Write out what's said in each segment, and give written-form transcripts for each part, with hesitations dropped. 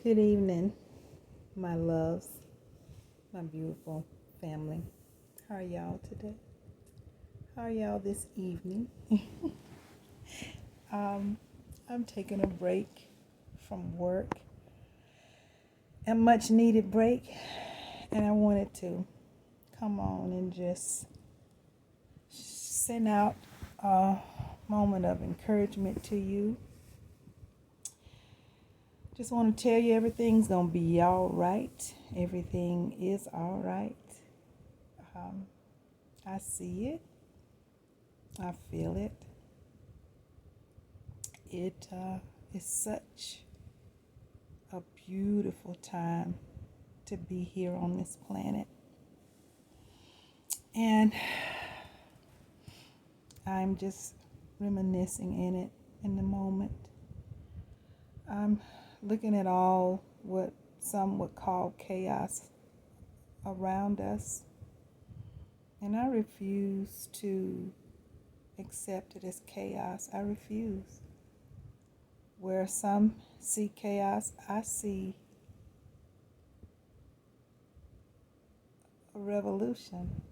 Good evening, my loves, my beautiful family. How are y'all today? How are y'all this evening? um, I'm taking a break from work, a much needed break, and I wanted to come on and just send out a moment of encouragement to you. Just want to tell you everything's going to be all right. Everything is all right. I see it. I feel it. It is such a beautiful time to be here on this planet. And I'm just reminiscing in it in the moment. I'm looking at all what some would call chaos around us. And I refuse to accept it as chaos. I refuse. Where some see chaos, I see a revolution.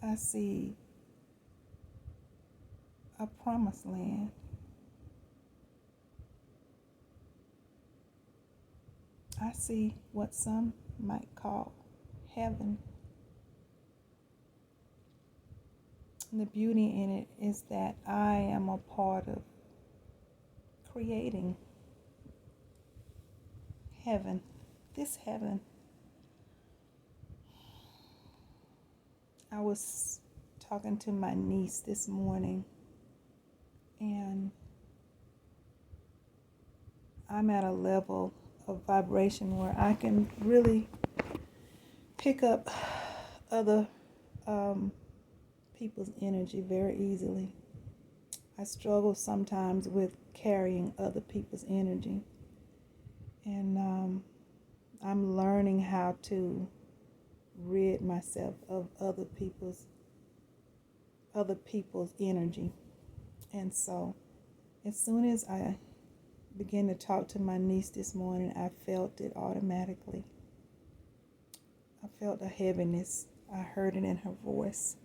I see a promised land. I see what some might call heaven. And the beauty in it is that I am a part of creating heaven, this heaven. I was talking to my niece this morning, and I'm at a level of vibration where I can really pick up other people's energy very easily. I struggle sometimes with carrying other people's energy, and I'm learning how to rid myself of other people's energy. And so as soon as I began to talk to my niece this morning, I felt it automatically. I felt a heaviness. I heard it in her voice.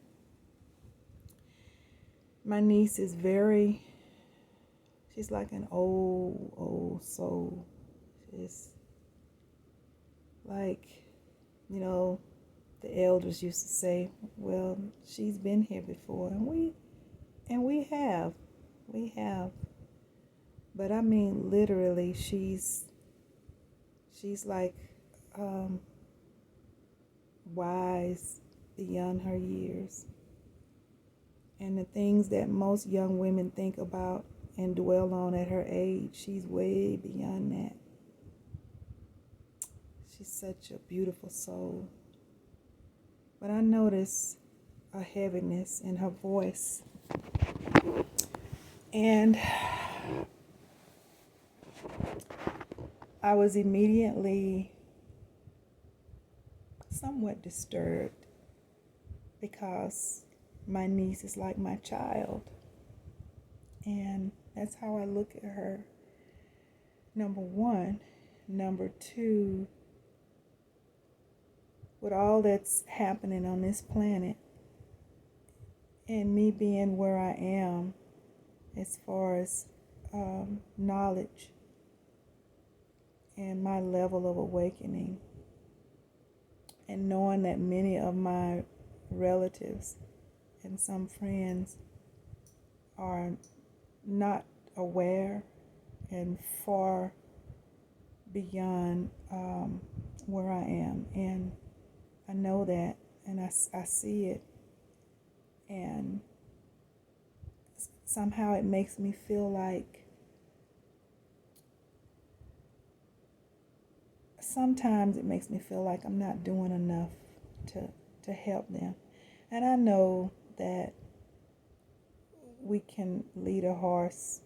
My niece is she's like an old soul. She's like, the elders used to say, well, she's been here before. And we have. But I mean, literally, she's like wise beyond her years. And the things that most young women think about and dwell on at her age, she's way beyond that. She's such a beautiful soul. But I notice a heaviness in her voice. And I was immediately somewhat disturbed because my niece is like my child. And that's how I look at her. Number one. Number two, with all that's happening on this planet and me being where I am as far as knowledge and my level of awakening, and knowing that many of my relatives and some friends are not aware and far beyond where I am. And I know that, and I see it, and somehow it makes me feel like sometimes it makes me feel like I'm not doing enough to help them. And I know that we can lead a horse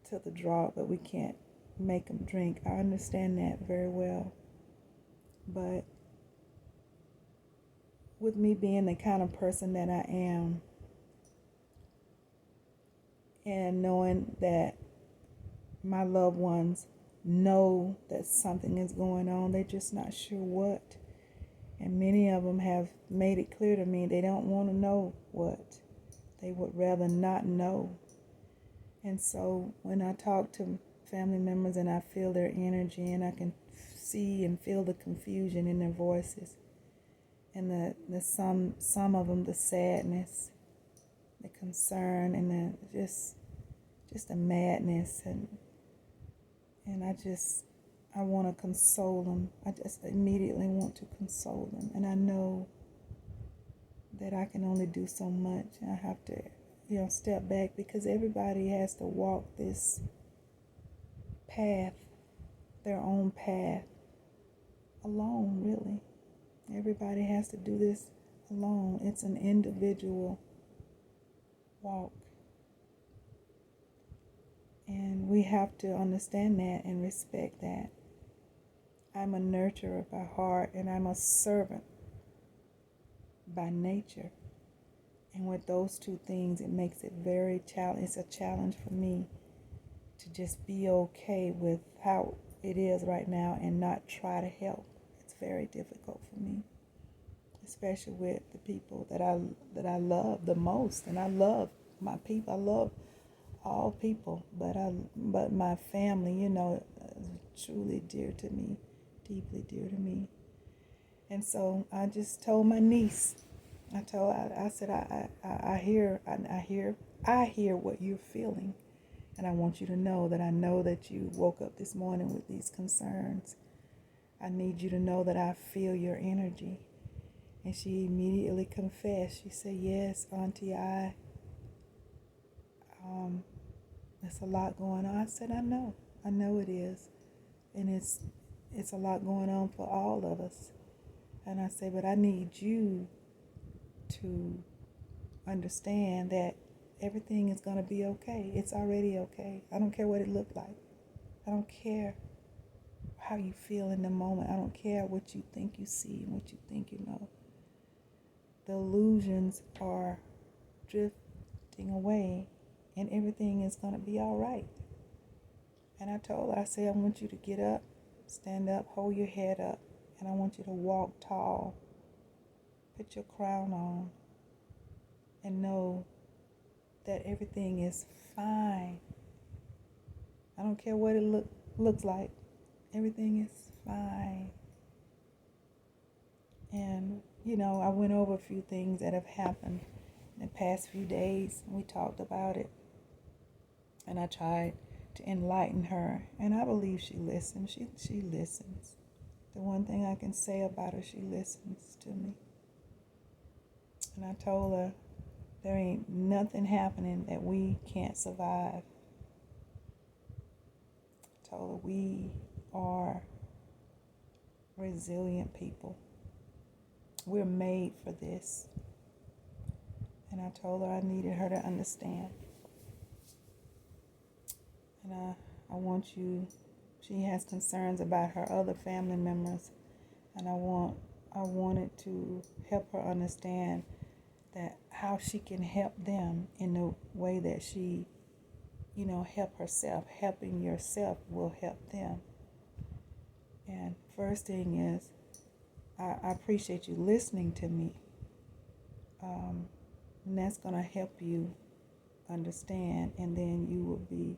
to the draw, but we can't make them drink. I understand that very well. But with me being the kind of person that I am, and knowing that my loved ones know that something is going on. They're just not sure what. And many of them have made it clear to me they don't want to know what. They would rather not know. And so when I talk to family members and I feel their energy and I can see and feel the confusion in their voices and the some of them the sadness, the concern, and the just the madness, and I want to console them. I just immediately want to console them, and I know that I can only do so much. I have to, step back, because everybody has to walk this path, their own path, alone, really. Everybody has to do this alone. It's an individual walk. And we have to understand that and respect that. I'm a nurturer by heart, and I'm a servant by nature. And with those two things, it makes it it's a challenge for me to just be okay with how it is right now and not try to help. It's very difficult for me, especially with the people that I love the most. And I love my people. I love all people, but my family, is truly dear to me, deeply dear to me. And so I just told my niece, I said, I hear what you're feeling, and I want you to know that I know that you woke up this morning with these concerns. I need you to know that I feel your energy. And she immediately confessed. She said, yes, Auntie, there's a lot going on. I said, I know it is. And it's a lot going on for all of us. And I said, but I need you to understand that everything is going to be okay. It's already okay. I don't care what it looked like. I don't care how you feel in the moment. I don't care what you think you see and what you think you know. The illusions are drifting away, and everything is going to be all right. And I told her, I said, I want you to get up, stand up, hold your head up, and I want you to walk tall. Put your crown on and know that everything is fine. I don't care what it looks like. Everything is fine. And, I went over a few things that have happened in the past few days. We talked about it. And I tried to enlighten her. And I believe she listens. She listens. The one thing I can say about her, she listens to me. And I told her, there ain't nothing happening that we can't survive. I told her we are resilient people. We're made for this. And I told her I needed her to understand. And I want you, she has concerns about her other family members. And I wanted to help her understand that how she can help them in the way that she, help herself. Helping yourself will help them. And first thing is, I appreciate you listening to me. And that's going to help you understand, and then you will be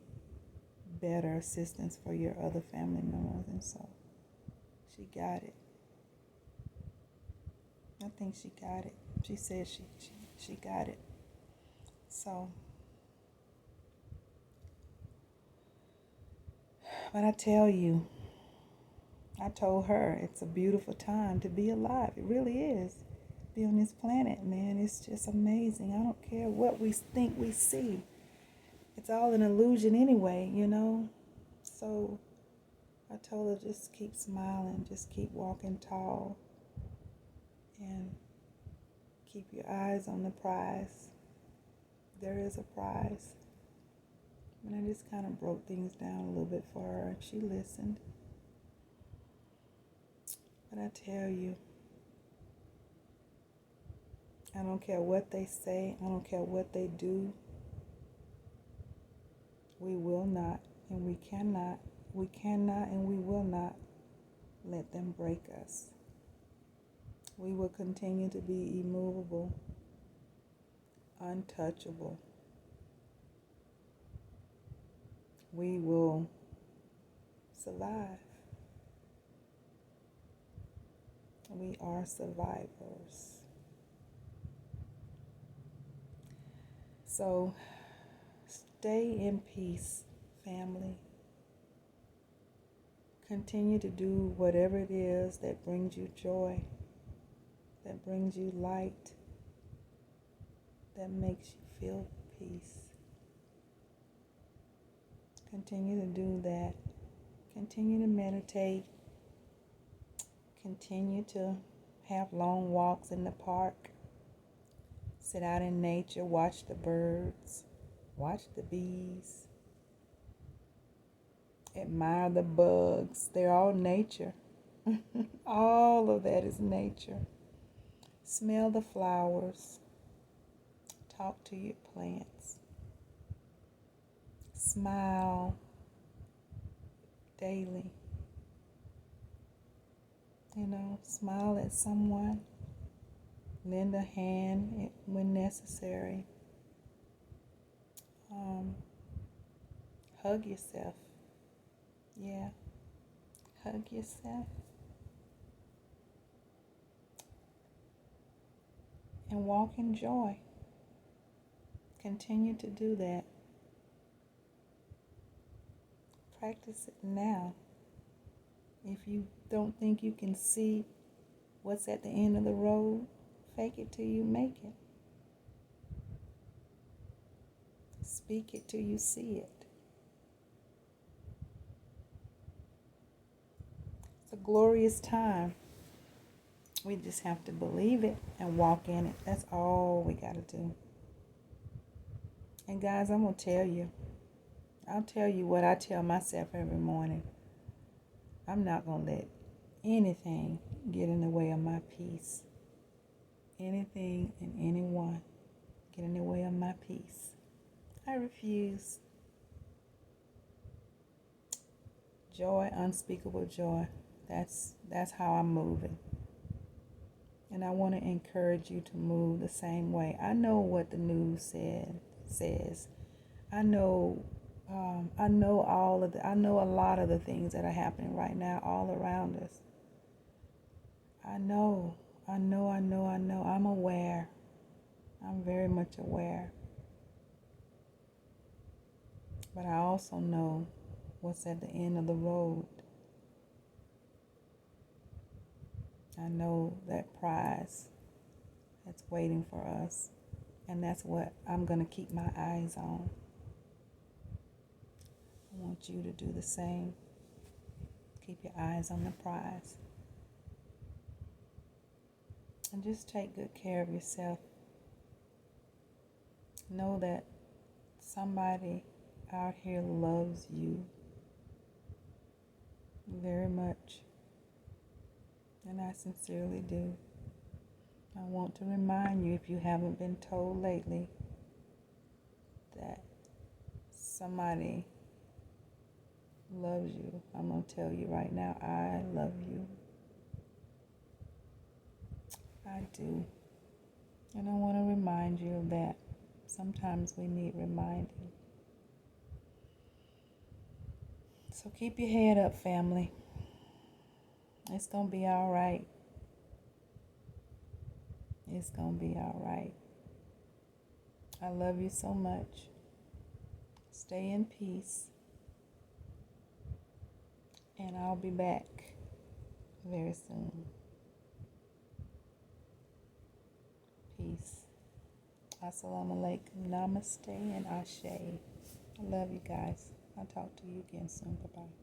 better assistance for your other family members. And so she got it. I think she got it. She said she got it. So, but I tell you, I told her it's a beautiful time to be alive. It really is. Be on this planet, man. It's just amazing. I don't care what we think we see. It's all an illusion anyway, So I told her, just keep smiling, just keep walking tall, and keep your eyes on the prize. There is a prize. And I just kind of broke things down a little bit for her, and she listened. But I tell you, I don't care what they say. I don't care what they do. We will not And we cannot and we will not let them break us. We will continue to be immovable, untouchable. We will survive. We are survivors. So stay in peace, family. Continue to do whatever it is that brings you joy, that brings you light, that makes you feel peace. Continue to do that. Continue to meditate. Continue to have long walks in the park. Sit out in nature, watch the birds, watch the bees, admire the bugs. They're all nature. All of that is nature. Smell the flowers. Talk to your plants. Smile daily. Smile at someone. Lend a hand when necessary. Hug yourself. Yeah. Hug yourself. And walk in joy. Continue to do that. Practice it now. If you don't think you can see what's at the end of the road, fake it till you make it. Speak it till you see it. It's a glorious time. We just have to believe it and walk in it. That's all we got to do. And guys, I'm going to tell you. I'll tell you what I tell myself every morning. I'm not going to let anything get in the way of my peace. Anything and anyone get in the way of my peace. I refuse. Joy, unspeakable joy. That's how I'm moving. And I want to encourage you to move the same way. I know what the news says. I know a lot of the things that are happening right now all around us. I know. I'm aware. I'm very much aware. But I also know what's at the end of the road. I know that prize that's waiting for us. And that's what I'm going to keep my eyes on. I want you to do the same. Keep your eyes on the prize. And just take good care of yourself. Know that somebody out here loves you very much. And I sincerely do. I want to remind you, if you haven't been told lately, that somebody loves you. I'm going to tell you right now, I love you. I do. And I want to remind you of that. Sometimes we need reminding. So keep your head up, family. It's going to be all right. It's going to be all right. I love you so much. Stay in peace. And I'll be back very soon. Peace. Assalamu alaikum. Namaste and Ashe. I love you guys. I'll talk to you again soon. Bye-bye.